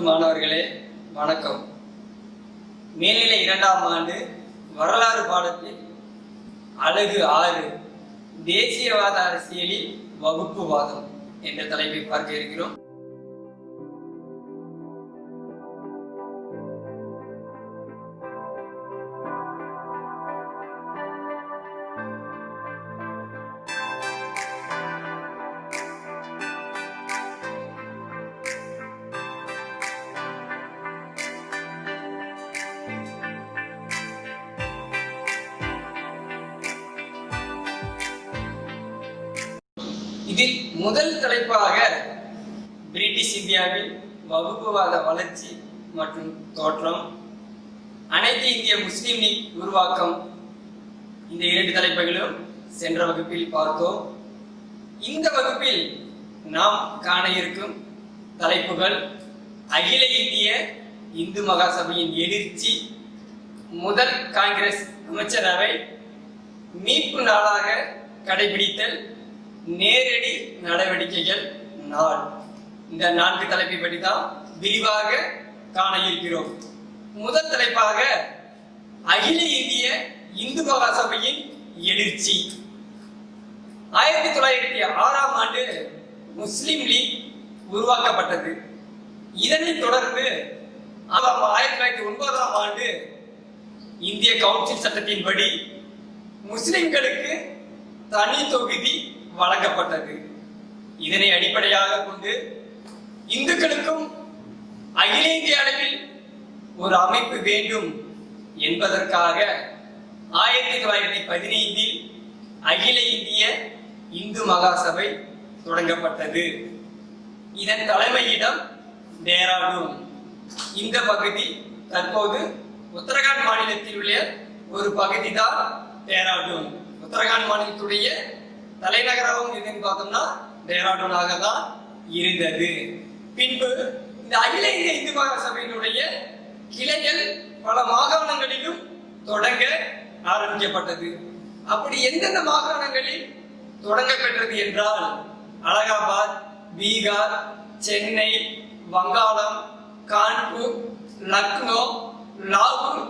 மாணவர்களே வணக்கம். மேல்நிலை 2ஆம் ஆண்டு வரலாறு பாடத்தில் அலகு 6 தேசியவாத அரசியலில் வகுப்புவாதம் என்ற தலைப்பை பார்க்க இருக்கிறோம். இதில் முதல் தலைப்பாக பிரிட்டிஷ் இந்தியாவில் வகுப்புவாத வளர்ச்சி மற்றும் தோற்றம், அனைத்து இந்திய முஸ்லிம் லீக் உருவாக்கம், இந்த 2 தலைப்புகளும் சென்ற வகுப்பில் பார்த்தோம். இந்த வகுப்பில் நாம் காண இருக்கும் தலைப்புகள் அகில இந்திய இந்து மகாசபையின் எழுச்சி, முதல் காங்கிரஸ் அமைச்சரவை, மீட்பு நாளாக கடைபிடித்தல், நேரடி நடவடிக்கைகள் நாள். இந்த 4 தலைப்பை பற்றி தான் விரிவாக காண இருக்கிறோம். முதல் தலைப்பாக அகில இந்திய இந்து மகாசபையின் எழுச்சி. 1906ஆம் ஆண்டு முஸ்லிம் லீக் உருவாக்கப்பட்டது. இதனைத் தொடர்ந்து 1909ஆம் ஆண்டு இந்திய கவுன்சில் சட்டத்தின்படி முஸ்லிம்களுக்கு தனி தொகுதி வழங்கப்பட்டது. இதனை அடிப்படையாக கொண்டு இந்துக்களுக்கும் அகில இந்திய அளவில் ஒரு அமைப்பு வேண்டும் என்பதற்காக 1915இல் அகில இந்திய இந்து மகாசபை தொடங்கப்பட்டது. இதன் தலைமையிடம் டேராடூன். இந்த பகுதி தற்போது உத்தரகாண்ட் மாநிலத்தில் உள்ள ஒரு பகுதி தான் டேராடூன். உத்தரகாண்ட் மாநிலத்துடைய தலைநகராகவும் எதுன்னு பார்த்தோம்னா டேராடூனாக தான் இருந்தது. பின்பு இந்த அகில இந்திய இந்து மகாசபையினுடைய கிளைகள் பல மாகாணங்களிலும் தொடங்க ஆரம்பிக்கப்பட்டது. அப்படி எந்தெந்த மாகாணங்களில் தொடங்க பெற்றது என்றால் அலகாபாத், பீகார், சென்னை, வங்காளம், கான்பூர், லக்னோ, லாகூர்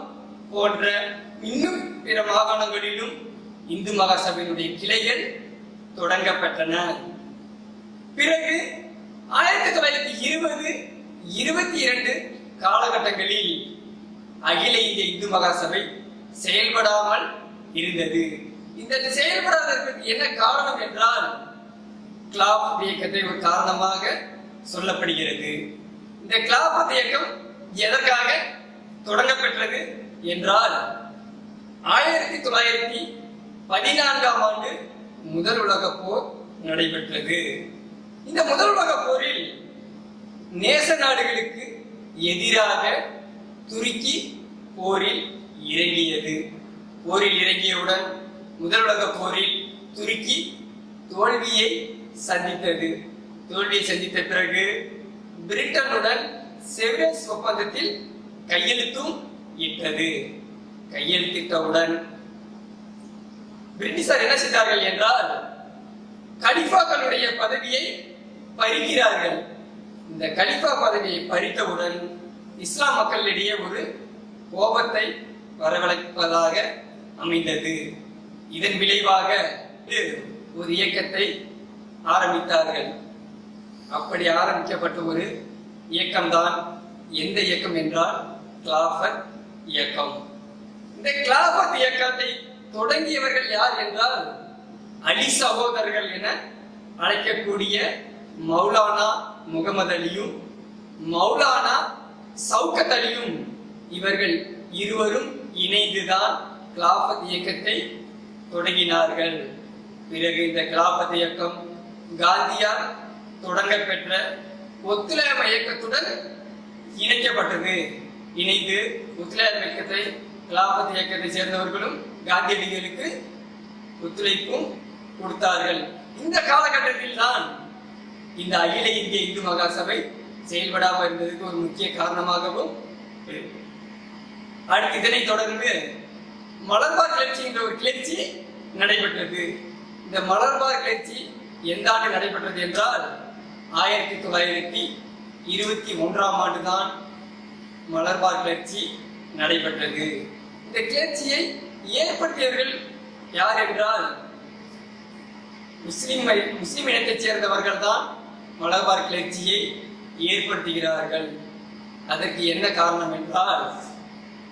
போன்ற இன்னும் பிற மாகாணங்களிலும் இந்து மகாசபையினுடைய கிளைகள் தொடங்கப்பட்டன. பிறகு 1920, 22 காலகட்டங்களில் அகில இந்திய இந்து மகாசபை செயல்படாமல் இருந்தது. இந்த செயல்படாததற்கு என்ன காரணம் என்றால் கிலாபத் இயக்கத்தை ஒரு காரணமாக சொல்லப்படுகிறது. இந்த கிலாபத் இயக்கம் எதற்காக தொடங்கப்பெற்றது என்றால் 1914ஆம் ஆண்டு முதல் உலக போர் நடைபெற்றது. இந்த முதல் உலக போரில் நேச நாடுகளுக்கு எதிராக துருக்கி போரில் இறங்கியது. போரில் இறங்கியவுடன் முதல் உலக போரில் துருக்கி தோல்வியை சந்தித்தது. தோல்வியை சந்தித்த பிறகு பிரிட்டனுடன் செவரன்ஸ் ஒப்பந்தத்தில் கையெழுத்தும் இட்டது. கையெழுத்திட்டவுடன் பிரிட்டிஷார் என்ன செய்தார்கள் என்றால் கலிஃபாக்களுடைய பதவியை பறிக்கிறார்கள். இந்த கலிஃபா பதவியை பறித்தவுடன் இஸ்லாம் மக்களிடையே ஒரு கோபத்தை வரவழைப்பதாக அமைந்தது. இதன் விளைவாக ஒரு இயக்கத்தை ஆரம்பித்தார்கள். அப்படி ஆரம்பிக்கப்பட்ட ஒரு இயக்கம்தான் எந்த இயக்கம் என்றால் கிலாபத் இயக்கம். இந்த கிலாபத் இயக்கத்தை தொடங்கியவர்கள் யார் என்றால் அலி சகோதரர்கள் என அழைக்கக்கூடிய மௌலானா முகமது அலியும் மௌலானா சவுகத் அலியும், இவர்கள் இருவரும் இணைந்துதான் கிலாபத் இயக்கத்தை தொடங்கினார்கள். பிறகு இந்த கிலாபத் இயக்கம் காந்தியால் தொடங்க பெற்ற ஒத்துழையாமை இயக்கத்துடன் இணைக்கப்பட்டது. இணைந்து ஒத்துழையாமை இயக்கத்தை கிலாபத் இயக்கத்தை சேர்ந்தவர்களும் காந்தியடிகளுக்கு ஒத்துழைப்பும் கொடுத்தார்கள். இந்த காலகட்டத்தில் தான் இந்த அகில இந்திய இந்து மகாசபை செயல்படாமல் இருந்ததுக்கு ஒரு முக்கிய காரணமாகவும். அடுத்து இதனைத் தொடர்ந்து மலர்பார் கிளர்ச்சி என்ற ஒரு கிளர்ச்சி நடைபெற்றது. இந்த மலர்பார் கிளர்ச்சி எந்த ஆண்டு நடைபெற்றது என்றால் 21ஆம் ஆண்டுதான் மலர்பார் கிளர்ச்சி நடைபெற்றது. இந்த கிளர்ச்சியை ஏற்படுத்தியவர்கள் யார் என்றால் முஸ்லிம் இனத்தைச் சேர்ந்தவர்கள் தான் மலர்பார் கிளர்ச்சியை ஏற்படுத்துகிறார்கள். அதற்கு என்ன காரணம் என்றால்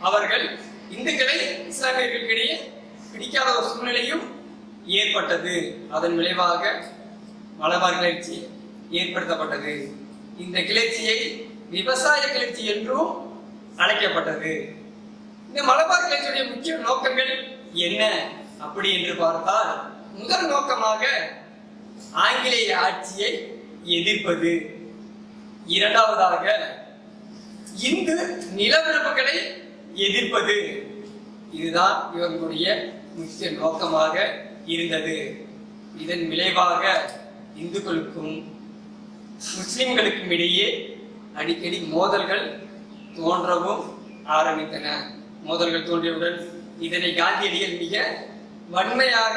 அவர்கள் இந்துக்களை இஸ்லாமியர்களுக்கிடையே பிடிக்காத ஒரு சூழ்நிலையும் ஏற்பட்டது. அதன் விளைவாக மலபார் கிளர்ச்சி ஏற்படுத்தப்பட்டது. இந்த கிளர்ச்சியை விவசாய கிளர்ச்சி என்றும் அழைக்கப்பட்டது. இந்த மலபார் கிளர்ச்சியுடைய முக்கிய நோக்கங்கள் என்ன அப்படி என்று பார்த்தால், முதல் நோக்கமாக ஆங்கிலேய ஆட்சியை எதிர்ப்பது, இரண்டாவதாக இந்து நிலப்பரப்புகளை எதிர்ப்பது. இதுதான் இவர்களுடைய முக்கிய நோக்கமாக இருந்தது. இதன் விளைவாக இந்துக்களுக்கும் முஸ்லிம்களுக்கும் இடையே அடிக்கடி மோதல்கள் தோன்றவும் ஆரம்பித்தன. மோதல்கள் தோன்றியவுடன் இதனை காந்தியடிகள் மிக வன்மையாக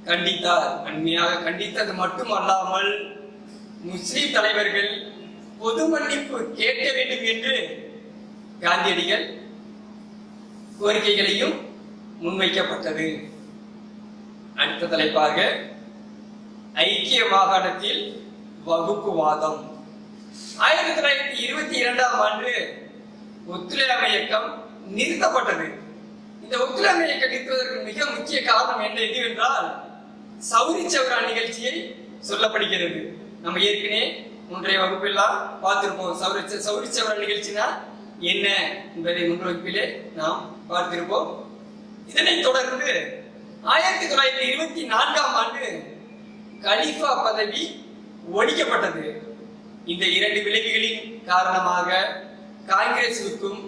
கண்டித்தார். வன்மையாக கண்டித்தது மட்டுமல்லாமல் முஸ்லிம் தலைவர்கள் பொது மன்னிப்பு கேட்க வேண்டும் என்று காந்தியடிகள் கோரிக்கைகளையும் முன்வைக்கப்பட்டது. அடுத்த தலைப்பாக ஐக்கிய மாகாணத்தில் வகுப்புவாதம். 1922ஆம் ஆண்டு ஒத்துழையாமை இயக்கம் நிறுத்தப்பட்டது. இந்த ஒத்துழையாமை இயக்கம் நிறுத்துவதற்கு மிக முக்கிய காரணம் என்ன எதுவென்றால் சௌரி சௌரா நிகழ்ச்சியை சொல்லப்படுகிறது. நம்ம ஏற்கனவே முன்றைய வகுப்பெல்லாம் பார்த்திருப்போம். சௌரி சௌரா நிகழ்ச்சினா என்ன என்பதை முன் வகுப்பிலே நாம் பார்த்திருப்போம். இதனைத் தொடர்ந்து 1924ஆம் ஆண்டு கலீஃபா பதவி ஒழிக்கப்பட்டது. இந்த இரண்டு விளைவுகளின் காரணமாக காங்கிரசுக்கும்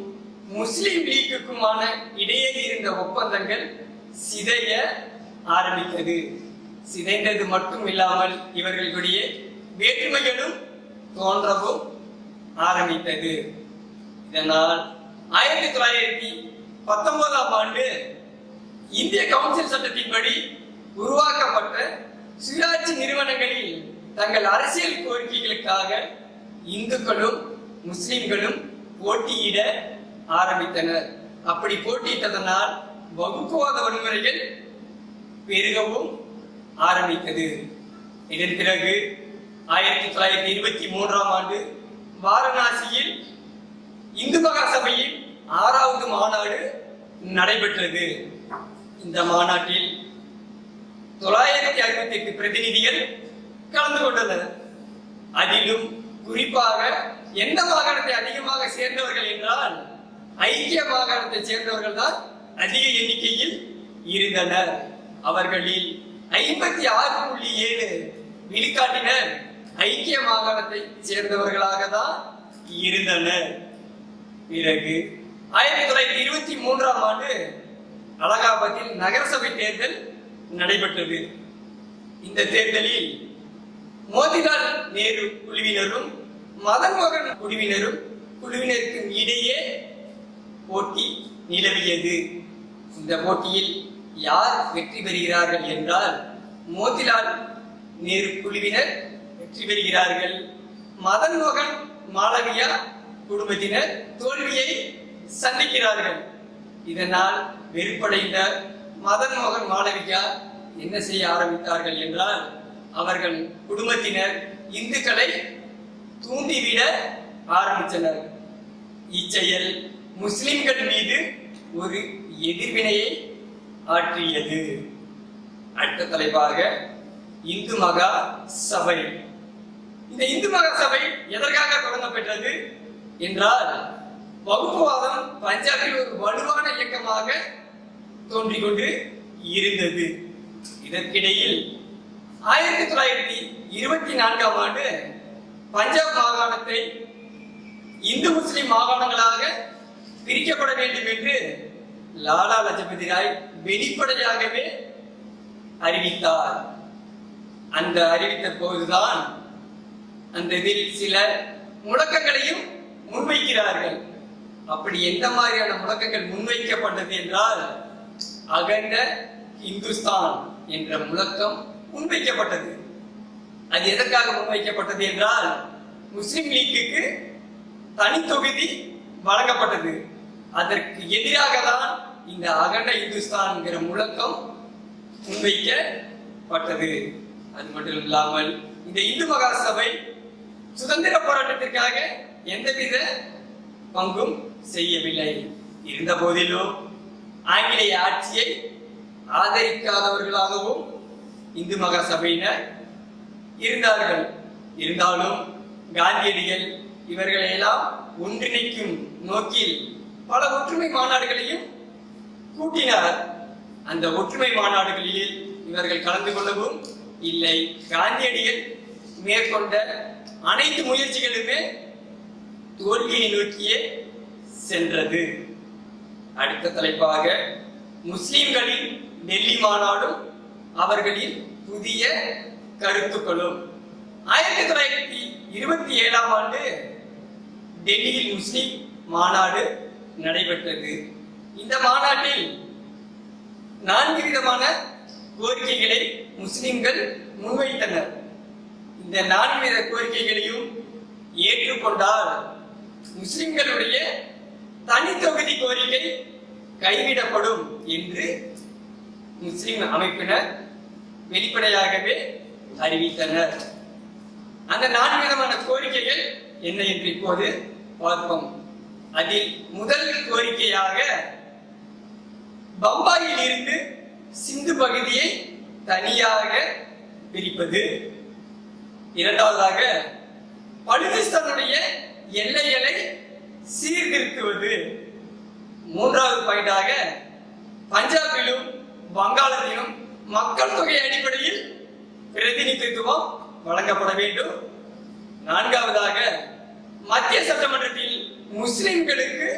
முஸ்லிம் லீக்குக்குமான இடையே இருந்த ஒப்பந்தங்கள் சிதைய ஆரம்பித்தது. சிதைந்தது மட்டும் இல்லாமல் இவர்களுடைய வேற்றுமைகளும் தோன்றவும் ஆரம்பித்தது. இதனால் 1919ஆம் ஆண்டு இந்திய கவுன்சில் சட்டத்தின்படி உருவாக்கப்பட்ட சுயாட்சி நிறுவனங்களில் தங்கள் அரசியல் கோரிக்கைகளுக்காக இந்துக்களும் முஸ்லிம்களும் போட்டியிட ஆரம்பித்தனர். அப்படி போட்டியிட்டதனால் வகுப்புவாத வன்முறைகள் பெருகவும் ஆரம்பித்தது. இதன் பிறகு 1923ஆம் ஆண்டு வாரணாசியில் இந்து மகாசபையின் 6வது மாநாடு நடைபெற்றது. இந்த மாநாட்டில் 968 பிரதிநிதிகள் கலந்து கொண்டனர். அதிலும் குறிப்பாக எந்த மாகாணத்தை அதிகமாக சேர்ந்தவர்கள் என்றால் ஐக்கிய மாகாணத்தை சேர்ந்தவர்கள் தான் அதிக எண்ணிக்கையில் இருந்தனர். அவர்களில் 56.7 விழுக்காட்டினர் ஐக்கிய மாகாணத்தை சேர்ந்தவர்களாக தான் இருந்தனர். பிறகு 1923ஆம் ஆண்டு அலகாபாத்தில் நகரசபை தேர்தல் நடைபெற்றது. இந்த தேர்தலில் மோதிலால் நேரு குழுவினரும் மதன் மோகன் குழுவினருக்கும் இடையே போட்டி நிலவியது. இந்த போட்டியில் யார் வெற்றி பெறுகிறார்கள் என்றால் மோதிலால் நேரு குழுவினர் வெற்றி பெறுகிறார்கள். மதன் மோகன் மாளவியா குடும்பத்தினர் தோல்வியை சந்திக்கிறார்கள். இதனால் வெறுப்படைந்த மதன் மோகன் மாளவியா என்ன செய்ய ஆரம்பித்தார்கள் என்றால் அவர்கள் குடும்பத்தினர் இந்துக்களை தூண்டிவிட ஆரம்பித்தனர். இச்செயல் முஸ்லிம்கள் மீது ஒரு எதிர்வினையை ஆற்றியது. அடுத்த தலைப்பாக இந்து மகா சபை. இந்த இந்து மகா சபை எதற்காக தொடங்கப்பட்டது என்றால் வகுப்புவாதம் பஞ்சாபில் ஒரு வலுவான இயக்கமாக தோன்றிக் கொண்டு இருந்தது. இதற்கிடையில் 1924ஆம் ஆண்டு பஞ்சாப் மாகாணத்தை இந்து முஸ்லிம் மாகாணங்களாக பிரிக்கப்பட வேண்டும் என்று லாலா லஜபதி ராய் வெளிப்படையாகவே அறிவித்தார். அந்த அறிவித்த போதுதான் அந்த இதில் சில முழக்கங்களையும் முன்வைக்கிறார்கள். அப்படி எந்த மாதிரியான முழக்கங்கள் முன்வைக்கப்பட்டது என்றால் அகண்ட இந்துஸ்தான் என்ற முழக்கம் முன்வைக்கப்பட்டது. அது எதற்காக முன்வைக்கப்பட்டது என்றால் முஸ்லிம் லீக்குக்கு தனி தொகுதி வழங்கப்பட்டது. அதற்கு எதிராக தான் இந்த அகண்ட இந்துஸ்தான்ங்கிற முழக்கம் முன்வைக்கப்பட்டது. அது மட்டும் இல்லாமல் இந்த இந்து மகா சபை சுதந்திர போராட்டத்திற்காக எந்தவித பங்கும் செய்யவில்லை. இருந்த போதிலும் ஆங்கிலேய ஆட்சியை ஆதரிக்காதவர்களாகவும் இந்து மகா சபையினர் இருந்தார்கள். இருந்தாலும் காந்தியடிகள் இவர்களை எல்லாம் ஒன்றிணைக்கும் நோக்கில் பல ஒற்றுமை மாநாடுகளையும் கூட்டினார். அந்த ஒற்றுமை மாநாடுகளில் இவர்கள் கலந்து கொள்ளவும் இல்லை. காந்தியடிகள் மேற்கொண்ட அனைத்து முயற்சிகளுமே தோல்வியை நோக்கியே சென்றது. அடுத்த தலைப்பாக முஸ்லிம்களின் டெல்லி மாநாடும் அவர்களின் புதிய கருத்துக்களும். 1927ஆம் ஆண்டு டெல்லியில் முஸ்லிம் மாநாடு நடைபெற்றது. இந்த மாநாட்டில் 4 விதமான கோரிக்கைகளை முஸ்லிம்கள் முன்வைத்தனர். இந்த 4 வித கோரிக்கைகளையும் ஏற்றுக்கொண்டால் முஸ்லிம்களுடைய தனி தொகுதி கோரிக்கை கைவிடப்படும் என்று முஸ்லிம் அமைப்பினர் வெளிப்படையாகவே அறிவித்தனர். அந்த 4 விதமான கோரிக்கைகள் என்ன என்று இப்போது பார்ப்போம். அதில் முதல் கோரிக்கையாக பம்பாயில் இருந்து சிந்து பகுதியை தனியாக பிரிப்பது. இரண்டாவதாக பலுசிஸ்தானுடைய எல்லைகளை சீர்திருத்துவது. மூன்றாவது பாயிண்டாக பஞ்சாபிலும் வங்காளத்திலும் மக்கள் தொகை அடிப்படையில் பிரதிநிதித்துவம் வழங்கப்பட வேண்டும். நான்காவதாக மத்திய சட்டமன்றத்தில் முஸ்லிம்களுக்கு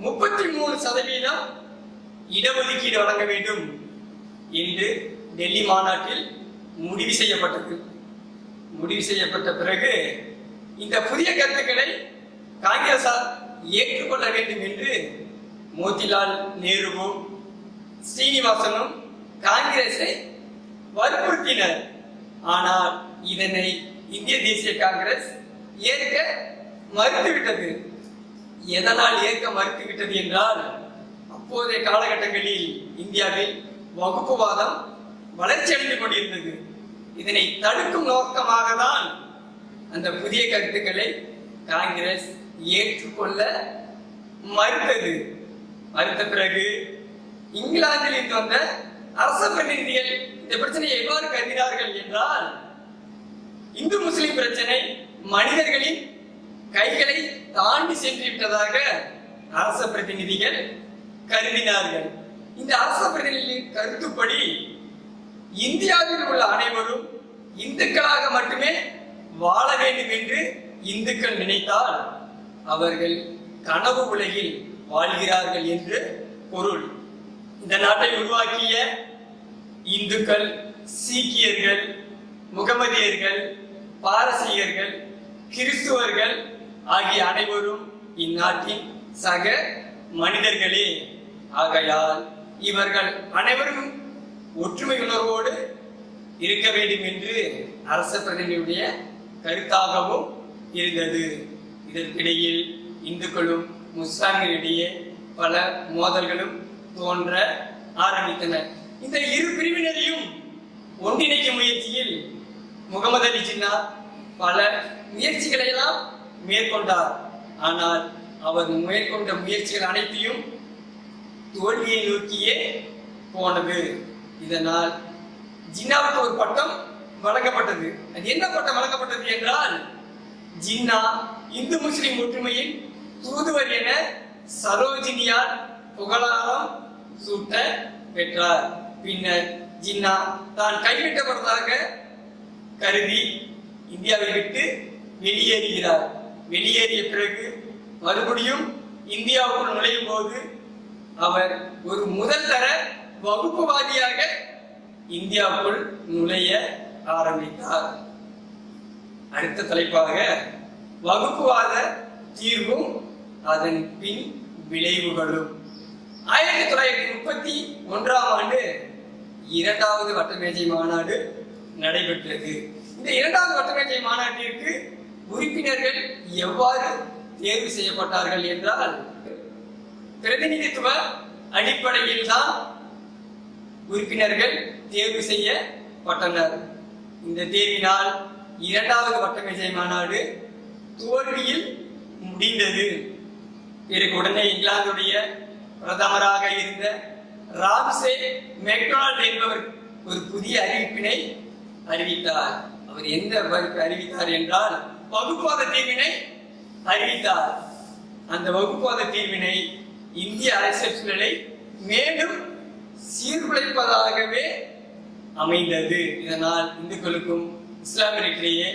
33% இடஒதுக்கீடு வழங்க வேண்டும் என்று டெல்லி மாநாட்டில் முடிவு செய்யப்பட்டது. முடிவு செய்யப்பட்ட பிறகு இந்த புதிய கருத்துக்களை காங்கிரசார் ஏற்றுக்கொள்ள வேண்டும் என்று மோதிலால் நேருவும் ஸ்ரீனிவாசனும் காங்கிரஸை வற்புறுத்தினர். ஆனால் இதனை இந்திய தேசிய காங்கிரஸ் ஏற்க மறுத்துவிட்டது. எதனால் ஏற்க மறுத்துவிட்டது என்றால், அப்போதைய காலகட்டங்களில் இந்தியாவில் வகுப்புவாதம் வளர்ச்சி அடைந்து கொண்டிருந்தது. இதனை தடுக்கும் நோக்கமாக தான் அந்த புதிய கருத்துக்களை காங்கிரஸ் ஏற்றுக்கொள்ள மறுத்தது. மறுத்த பிறகு இங்கிலாந்தில் இருந்து வந்த அரச பிரதிநிதிகள் இந்த பிரச்சனையை எவ்வாறு கருதினார்கள் என்றால், இந்து முஸ்லிம் பிரச்சனை மனிதர்களின் கைகளை தாண்டி சென்று விட்டதாக அரச பிரதிநிதிகள் கருதினார்கள். இந்த அரச பிரதிநிதிகளின் கருத்துப்படி இந்தியாவில் உள்ள அனைவரும் இந்துக்களாக மட்டுமே வாழ வேண்டும் என்று இந்துக்கள் நினைத்தால் அவர்கள் கனவு உலகில் வாழ்கிறார்கள் என்று பொருள். இந்த நாட்டை உருவாக்கிய இந்துக்கள், சீக்கியர்கள், முகமதியர்கள், பாரசீகர்கள், கிறிஸ்துவர்கள் ஆகிய அனைவரும் இந்நாட்டின் சக மனிதர்களே. ஆகையால் இவர்கள் அனைவரும் ஒற்றுமை உணர்வோடு இருக்க வேண்டும் என்று அரச பிரதிநிதியுடைய கருத்தாகவும் இருந்தது. இதற்கிடையில் இந்துக்களும் முஸ்லிம்களிடையே பல மோதல்களும் தோன்ற ஆரம்பித்தன. இந்த இரு பிரிவினரையும் ஒன்றிணைக்கும் முயற்சியில் முகமது அலி ஜின்னா பல முயற்சிகளை எல்லாம் மேற்கொண்டார். ஆனால் அவர் மேற்கொண்ட முயற்சிகள் அனைத்தையும் தோல்வியை நோக்கியே போனது. இதனால் ஜின்னாவுக்கு ஒரு பட்டம் வழங்கப்பட்டது. அது என்ன பட்டம் வழங்கப்பட்டது என்றால், ஜின்னா இந்து முஸ்லிம் ஒற்றுமையின் தூதுவர் என சரோஜினியால் புகழாரம் சூட்ட பெற்றார். பின்னர் ஜின்னா தான் கைவிட்டப்பட்டதாக கருதி இந்தியாவை விட்டு வெளியேறுகிறார். வெளியேறிய பிறகு மறுபடியும் இந்தியாவுக்குள் நுழையும் போது அவர் ஒரு முதல் தர வகுப்புவாதியாக இந்தியாவுக்குள் நுழைய ஆரம்பித்தார். அடுத்த தலைப்பாக வகுப்புவாத தீர்வும் அதன் பின் விளைவுகளும். 1931ஆம் ஆண்டு 2வது வட்டமேஜை மாநாடு நடைபெற்றது. இந்த 2வது வட்டமேஜை மாநாட்டிற்கு உறுப்பினர்கள் எவ்வாறு தேர்வு செய்யப்பட்டார்கள் என்றால் பிரதிநிதித்துவ அடிப்படையில் தான் உறுப்பினர்கள் தேர்வு செய்யப்பட்டனர். இந்த தேர்வினால் இரண்டாவது வட்டமேஜை மாநாடு தோல்வியில் முடிந்தது. பிறகு உடனே இங்கிலாந்துடைய பிரதமராக இருந்த ராம்சே மெக்டொனால்ட் என்பவர் ஒரு புதிய அறிவிப்பினை அறிவித்தார். அவர் எந்த அறிவித்தார் என்றால் வகுப்புவாத தீர்வினை அறிவித்தார். அந்த வகுப்புவாத தீர்வினை இந்திய அரசியல் சூழலை மேலும் சீர்குலைப்பதாகவே அமைந்தது. இதனால் இந்துக்களுக்கும் இஸ்லாமியர்களிடையே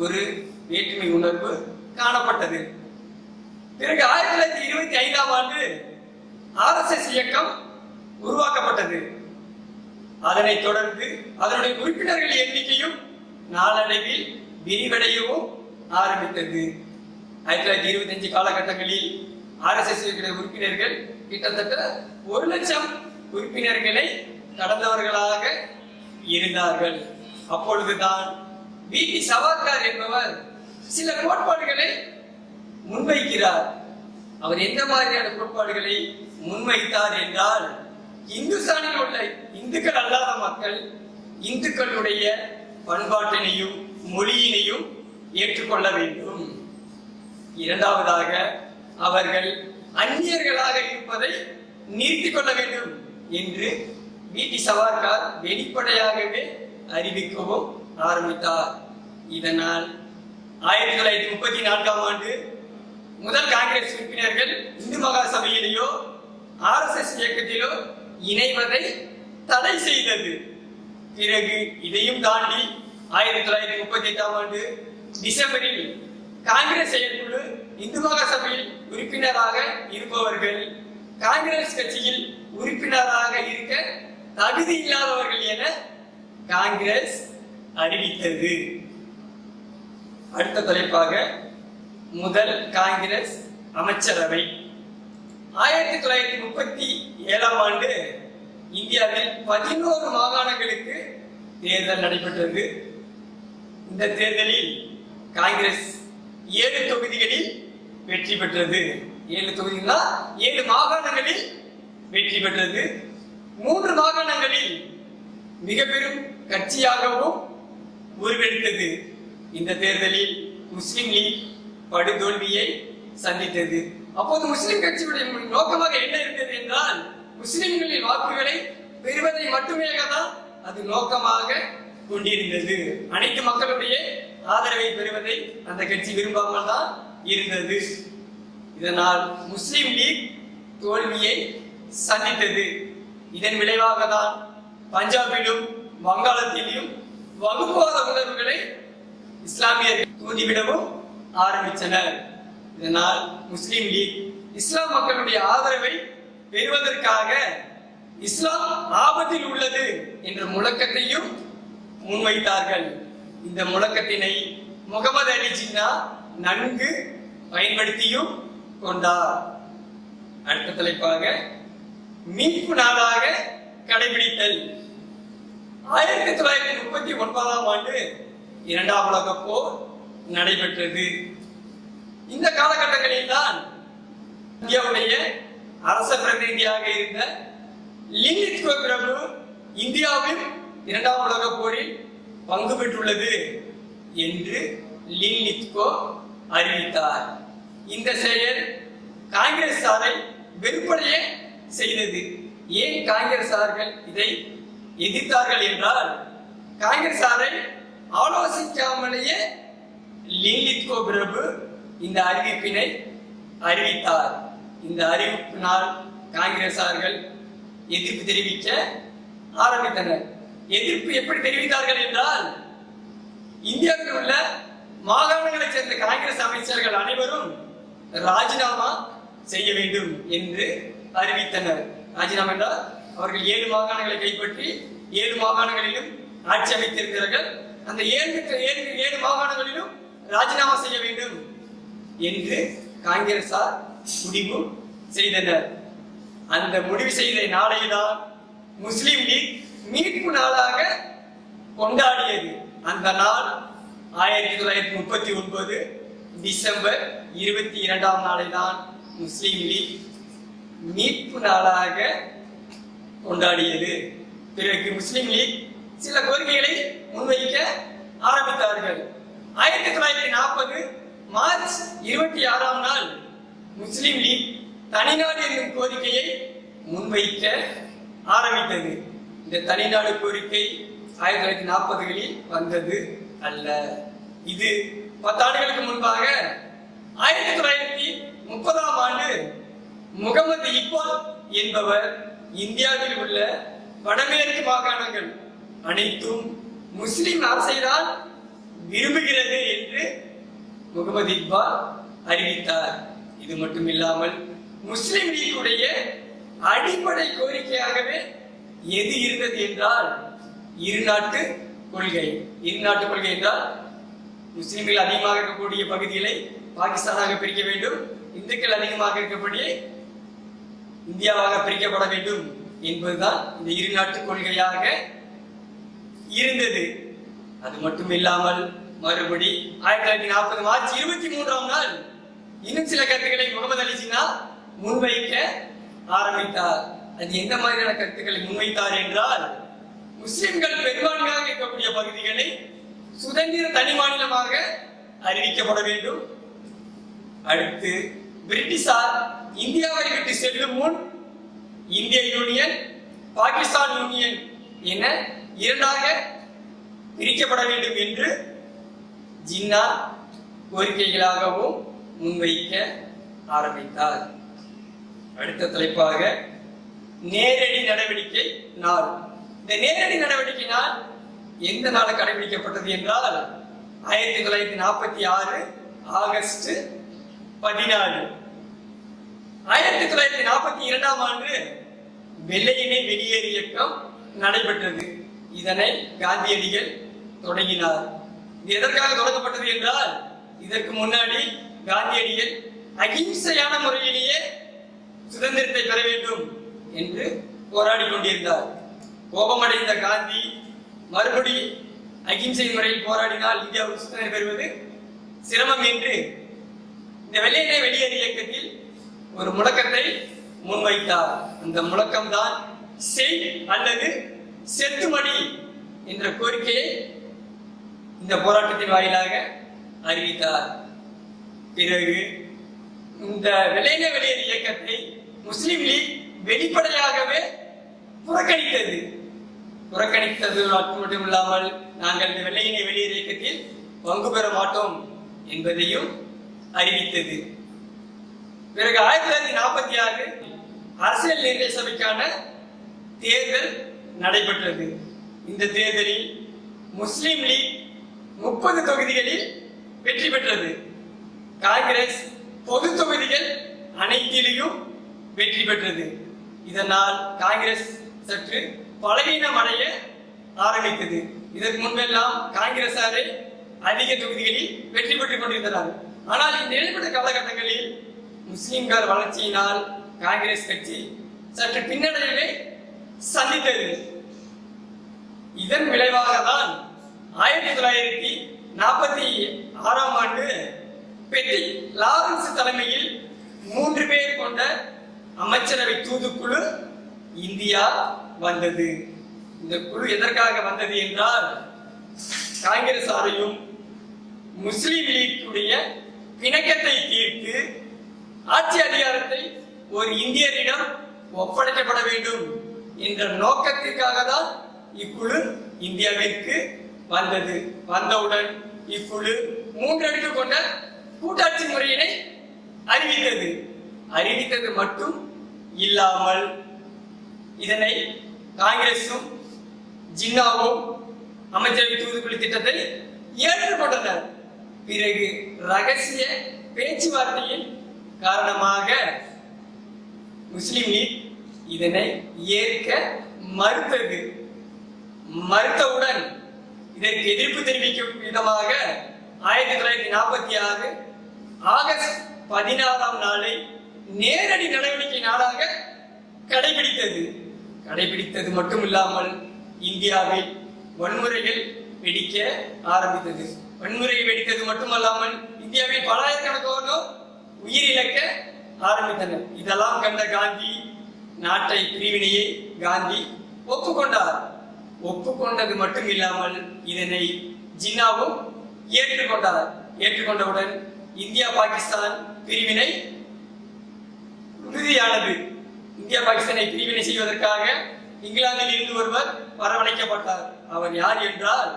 ஒரு வேற்றுமை உணர்வு காணப்பட்டது. பிறகு 1925ஆம் ஆண்டு RSS இயக்கம் உருவாக்கப்பட்டது. அதனைத் தொடர்ந்து அதனுடைய உறுப்பினர்கள் எண்ணிக்கையும் நாளடைவில் விரிவடையவும் ஆரம்பித்தது. 1925 காலகட்டங்களில் RSS உறுப்பினர்கள் கிட்டத்தட்ட 1 லட்சம் உறுப்பினர்களை கடந்தவர்களாக இருந்தார்கள். அப்பொழுதுதான் V.T. சவார்கர் என்பவர் சில கோட்பாடுகளை முன்வைக்கிறார். அவர் எந்த மாதிரியான கோட்பாடுகளை முன்வைத்தார் என்றால், இந்துஸ்தானில் உள்ள இந்துக்கள் அல்லாத மக்கள் இந்துக்களுடைய பண்பாட்டினையும் மொழியினையும் ஏற்றுக்கொள்ள வேண்டும். இரண்டாவதாக அவர்கள் அந்நியர்களாக இருப்பதை நிறுத்திக் கொள்ள வேண்டும் என்று V.T. சவார்கர் வெளிப்படையாகவே அறிவிக்கவும் ஆரம்பித்தார். இதனால் 1934ஆம் ஆண்டு முதல் காங்கிரஸ் உறுப்பினர்கள் இந்து மகா சபையிலேயோ RSS இயக்கத்திலோ இணைவதை தடை செய்தது. பிறகு இதையும் தாண்டி 1938ஆம் ஆண்டு டிசம்பரில் காங்கிரஸ் செயற்குழு இந்து மகா சபையில் உறுப்பினராக இருப்பவர்கள் காங்கிரஸ் கட்சியில் உறுப்பினராக இருக்க தகுதி இல்லாதவர்கள் என காங்கிரஸ் அறிவித்தது. அடுத்த தலைப்பாக முதல் காங்கிரஸ் அமைச்சரவை. 1937ஆம் ஆண்டு இந்தியாவில் 11 மாகாணங்களுக்கு தேர்தல் நடைபெற்றது. இந்த தேர்தலில் காங்கிரஸ் 7 தொகுதிகளில் வெற்றி பெற்றது. 7 தொகுதிகளா 7 மாகாணங்களில் வெற்றி பெற்றது. 3 மாகாணங்களில் மிக பெரும் கட்சியாகவும் உருவெடுத்தது. இந்த தேர்தலில் முஸ்லிம் லீக் படுதோல்வியை சந்தித்தது. அப்போது முஸ்லிம் கட்சியுடைய நோக்கமாக என்ன இருந்தது என்றால், முஸ்லிம்களின் வாக்குகளை பெறுவதை மட்டுமே தான் அது நோக்கமாக கொண்டிருந்தது. அனைத்து மக்களுடைய ஆதரவை பெறுவதை அந்த கட்சி விரும்பாமல் தான் இருந்தது. இதனால் முஸ்லிம் லீக் தோல்வியை சந்தித்தது. இதன் விளைவாக தான் பஞ்சாபிலும் வங்காளத்திலும் வகுப்புவாத உணர்வுகளை இஸ்லாமியர்கள் தூண்டிவிடவும் ஆரம்பித்தனர். இதனால் முஸ்லிம் லீக் இஸ்லாம் மக்களுடைய ஆதரவை பெறுவதற்காக இஸ்லாம் ஆபத்தில் உள்ளது என்ற முழக்கத்தையும் முன்வைத்தார்கள். இந்த முழக்கத்தினை முகமது அலி ஜின்னா நன்கு பயன்படுத்தியும் கொண்டார். அடுத்த தலைப்பாக மீட்பு நாளாக கடைபிடித்தல். 1939ஆம் ஆண்டு 2ஆம் உலகப் போர் நடைபெற்றது. இந்த காலகட்டங்களில் தான் இந்தியாவுடைய அரச பிரதிநிதியாக இருந்த லின்லித்கோ பிரபு இந்தியாவில் 2ஆம் உலகப் போரில் பங்கு பெற்றுள்ளது என்று லின்லித்கோ அறிவித்தார். இந்த செயல் காங்கிரசாரை வெறுப்படைய செய்தது. ஏன் காங்கிரசார்கள் இதை எதிர்த்தார்கள் என்றால், காங்கிரசாரை ஆலோசிக்காமலேயே லின்லித்கோ பிரபு இந்த அறிவிப்பினை அறிவித்தார். இந்த அறிவிப்பினால் காங்கிரசார்கள் எதிர்ப்பு தெரிவிக்க ஆரம்பித்தனர். எதிர்ப்பு எப்படி தெரிவித்தார்கள் என்றால், இந்தியாவில் உள்ள மாகாணங்களைச் சேர்ந்த காங்கிரஸ் அமைச்சர்கள் அனைவரும் ராஜினாமா செய்ய வேண்டும் என்று அறிவித்தனர். ராஜினாமா என்றால் அவர்கள் 7 மாகாணங்களை கைப்பற்றி 7 மாகாணங்களிலும் ஆட்சி அமைத்திருக்கிறார்கள். அந்த 7 மாகாணங்களிலும் ராஜினாமா செய்ய வேண்டும் என்று காங்கிரசார் முடிவு செய்தனர். அந்த முடிவு செய்த நாளைதான் முஸ்லிம் லீக் மீட்பு நாளாக கொண்டாடியது. அந்த நாள் 1939 டிசம்பர் 22ஆம் நாளை தான் முஸ்லிம் லீக் மீட்பு நாளாக கொண்டாடியது. பிறகு முஸ்லிம் லீக் சில கோரிக்கைகளை முன்வைக்க ஆரம்பித்தார்கள். 1940 மார்ச் 26ஆம் நாள் முஸ்லிம் லீக் தனிநாடு என்னும் கோரிக்கையை முன்வைக்க ஆரம்பித்தது. இந்த தனிநாடு கோரிக்கை 1940களில் வந்தது அல்ல. இது 10 ஆண்டுகளுக்கு முன்பாக 1930ஆம் ஆண்டு முகமது இக்பால் என்பவர் இந்தியாவில் உள்ள வடமேற்கு மாகாணங்கள் அனைத்தும் முஸ்லிம் அரசைதான் விரும்புகிறது என்று முகமது இக்பால் அறிவித்தார். இது மட்டுமில்லாமல் முஸ்லிம் லீக்குடைய அடிப்படை கோரிக்கையாகவே எது இருந்தது என்றால் இருநாட்டு கொள்கை. இருநாட்டு கொள்கை என்றால் முஸ்லிம்கள் அதிகமாக இருக்கக்கூடிய பகுதிகளை பாகிஸ்தானாக பிரிக்க வேண்டும், இந்துக்கள் அதிகமாக இருக்கக்கூடிய இந்தியாவாக பிரிக்கப்பட வேண்டும் என்பதுதான் இந்த இருநாட்டு கொள்கையாக இருந்தது. அது மட்டும் இல்லாமல் மறுபடி 1940 மார்ச் 23ஆம் நாள் இன்னும் சில கருத்துக்களை முகமது அலி ஜின்னா முன்வைக்க ஆரம்பித்தார். அது எந்த மாதிரியான கருத்துக்களை முன்வைத்தார் என்றால், முஸ்லிம்கள் பெரும்பான்மையாக இருக்கக்கூடிய பகுதிகளை சுதந்திர தனி மாநிலமாக அறிவிக்கப்பட வேண்டும். அடுத்து பிரிட்டிஷார் இந்தியாவை விட்டு செல்லும் முன் இந்திய யூனியன், பாகிஸ்தான் யூனியன் என இரண்டாக பிரிக்கப்பட வேண்டும் என்று ஜின்னா கோரிக்கைகளாகவும் முன்வைக்க ஆரம்பித்தார். அடுத்த தலைப்பாக நேரடி நடவடிக்கை நாள். இந்த நேரடி நடவடிக்கை நாள் எந்த நாள் கடைபிடிக்கப்பட்டது என்றால் 1946 ஆகஸ்ட் 14. 1942ஆம் ஆண்டு வெள்ளையனே வெளியேறு இயக்கம் நடைபெற்றது. இதனை காந்தியடிகள் தொடங்கினார். இது எதற்காக தொடங்கப்பட்டது என்றால், இதற்கு முன்னாடி காந்தியடிகள் அகிம்சையான முறையிலேயே சுதந்திரத்தை பெற வேண்டும் என்று போராடி கொண்டிருந்தார். கோபமடைந்த காந்தி மறுபடி அகிம்சை முறையில் போராடினால் இந்தியாவுக்கு சுதந்திரம் பெறுவது சிரமம் என்று இந்த வெள்ளையனே வெளியேறு இயக்கத்தில் ஒரு முழக்கத்தை முன்வைத்தார். அந்த முழக்கம்தான் செய் அல்லது செத்துமடி என்ற கோரிக்கையை இந்த போராட்டத்தின் வாயிலாக அறிவித்தார். பிறகு இந்த வெள்ளையனே வெளியேறு இயக்கத்தை முஸ்லிம் லீக் வெளிப்படையாகவே புறக்கணித்தது. புறக்கணித்தது மட்டும் இல்லாமல், நாங்கள் இந்த வெள்ளையனே வெளியேறு இயக்கத்தில் பங்கு பெற மாட்டோம் என்பதையும் அறிவித்தது. பிறகு 1946 அரசியல் நிர்ணய சபைக்கான தேர்தல் நடைபெற்றது. இந்த தேர்தலில் முஸ்லிம் லீக் 30 தொகுதிகளில் வெற்றி பெற்றது. காங்கிரஸ் பொது தொகுதிகள் அனைத்திலும் வெற்றி பெற்றது. இதனால் காங்கிரஸ் சற்று பலவீனம் அடைய ஆரம்பித்தது. இதற்கு முன்பெல்லாம் காங்கிரசாரை அதிக தொகுதிகளில் வெற்றி பெற்றுக் கொண்டிருந்தனர். ஆனால் இந்த இடைப்பட்ட காலகட்டங்களில் முஸ்லிம்கள் வளர்ச்சியினால் காங்கிரஸ் கட்சி சற்று பின்னடைவை சந்தித்தது. இதன் விளைவாக தான் 1946ஆம் ஆண்டு பெட்டி லாரன்ஸ் தலைமையில் 3 பேர் கொண்ட அமைச்சரவை தூதுக்குழு இந்தியா வந்தது. இந்த குழு எதற்காக வந்தது என்றால், காங்கிரசாரையும் முஸ்லிம் லீக்குடைய பிணக்கத்தை தீர்த்து ஆட்சி அதிகாரத்தை ஒரு இந்தியரிடம் ஒப்படைக்கப்பட வேண்டும் என்ற நோக்கத்திற்காக தான் இக்குழு இந்தியாவிற்கு வந்தது. வந்தவுடன் இக்குழு 3 அடுக்கு கொண்ட கூட்டாட்சி முறையினை அறிவித்தது. அறிவித்தது மட்டும் இல்லாமல் இதனை காங்கிரசும் ஜின்னாவும் அமைச்சரவை தூதுக்குழு திட்டத்தை ஏற்றுக்கொண்டனர். பிறகு ரகசிய பேச்சுவார்த்தையின் காரணமாக முஸ்லிம் லீக் இதனை ஏற்க மறுத்தது. மறுத்தவுடன் இதற்கு எதிர்ப்பு தெரிவிக்கும் விதமாக 1946 ஆகஸ்ட் 16ஆம் நாளை நேரடி நடவடிக்கை நாளாக கடைபிடித்தது மட்டுமில்லாமல் இந்தியாவில் வன்முறைகள் வெடிக்க ஆரம்பித்தது. வன்முறை வெடித்தது மட்டுமல்லாமல் இந்தியாவில் பலாயிரக்கணக்கானோர் உயிரிழக்க ஆரம்பித்தனர். இதெல்லாம் கண்ட காந்தி நாட்டை பிரிவினையை காந்தி ஒப்புக்கொண்டார். ஒப்புக்கொண்டது மட்டும் இல்லாமல் இதனை ஜின்னாவும் ஏற்றுக்கொண்டார். ஏற்றுக்கொண்டவுடன் இந்தியா பாகிஸ்தான் பிரிவினை உறுதியானது. இந்தியா பாகிஸ்தானை பிரிவினை செய்வதற்காக இங்கிலாந்தில் இருந்து ஒருவர் வரவழைக்கப்பட்டார். அவர் யார் என்றால்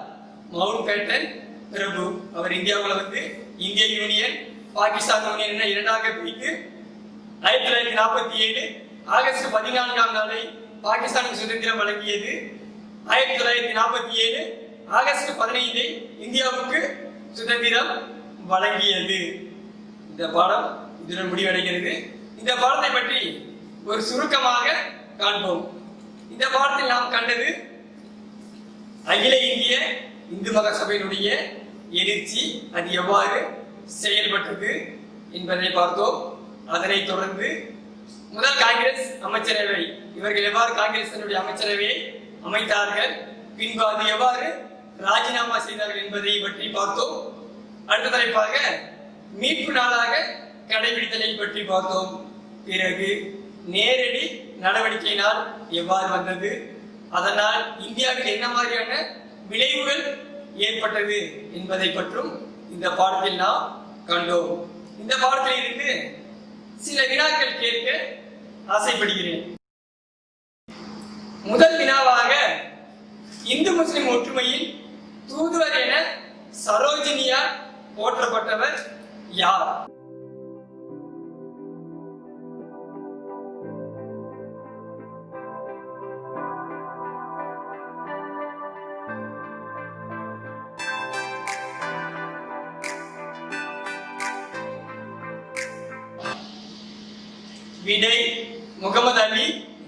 மவுண்ட் பேட்டன் பிரபு. அவர் இந்தியாவில் வந்து இந்திய யூனியன் பாகிஸ்தான் யூனியன் என இரண்டாக பிரித்து 1947 ஆகஸ்ட் 14ஆம் நாளை பாகிஸ்தானுக்கு சுதந்திரம் வழங்கியது. 1947 ஆகஸ்ட் 15 இந்தியாவுக்கு சுதந்திரம் வழங்கியது. இந்த பாடம் இதுடன் முடிவடைகிறது. இந்த பாடத்தை பற்றி ஒரு சுருக்கமாக காண்போம். இந்த பாடத்தில் நாம் கண்டது அகில இந்திய இந்து மகாசபையினுடைய எழுச்சி, அது எவ்வாறு செயல்பட்டது என்பதை பார்த்தோம். அதனைத் தொடர்ந்து முதல் காங்கிரஸ் அமைச்சரவை, இவர்கள் எவ்வாறு காங்கிரஸ் அமைச்சரவையை அமைத்தார்கள், பின்பு அது எவ்வாறு ராஜினாமா செய்தார்கள் என்பதை பற்றி பார்த்தோம். அடுத்த தலைப்பாக மீட்பு நாளாக கடைபிடித்தலை பற்றி பார்த்தோம். பிறகு நேரடி நடவடிக்கையினால் எவ்வாறு வந்தது, அதனால் இந்தியாவில் என்ன மாதிரியான விளைவுகள் ஏற்பட்டது என்பதை பற்றும் இந்த பாடத்தில் நாம் கண்டோம். இந்த பாடத்தில் இருந்து சில வினாக்கள் கேட்க ஆசைப்படுகிறேன். முதல் வினாவாக இந்து முஸ்லிம் ஒற்றுமையில் தூதுவர் என சரோஜினியால் போற்றப்பட்டவர் யார்? விடை முகமது அலி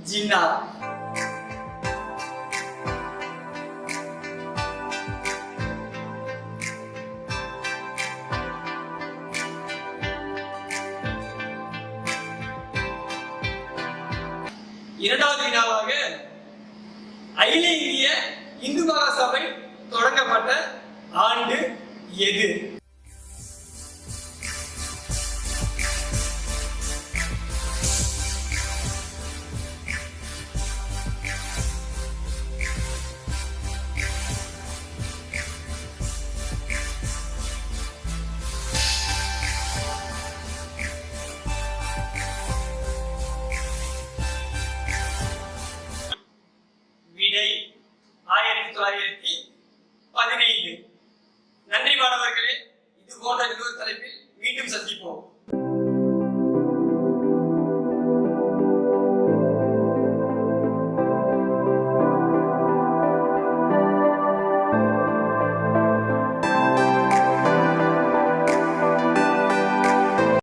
ஜின்னா. இரண்டாவது வினாவாக அகில இந்திய இந்து மகாசபை தொடங்கப்பட்ட ஆண்டு எது? விடை 1905.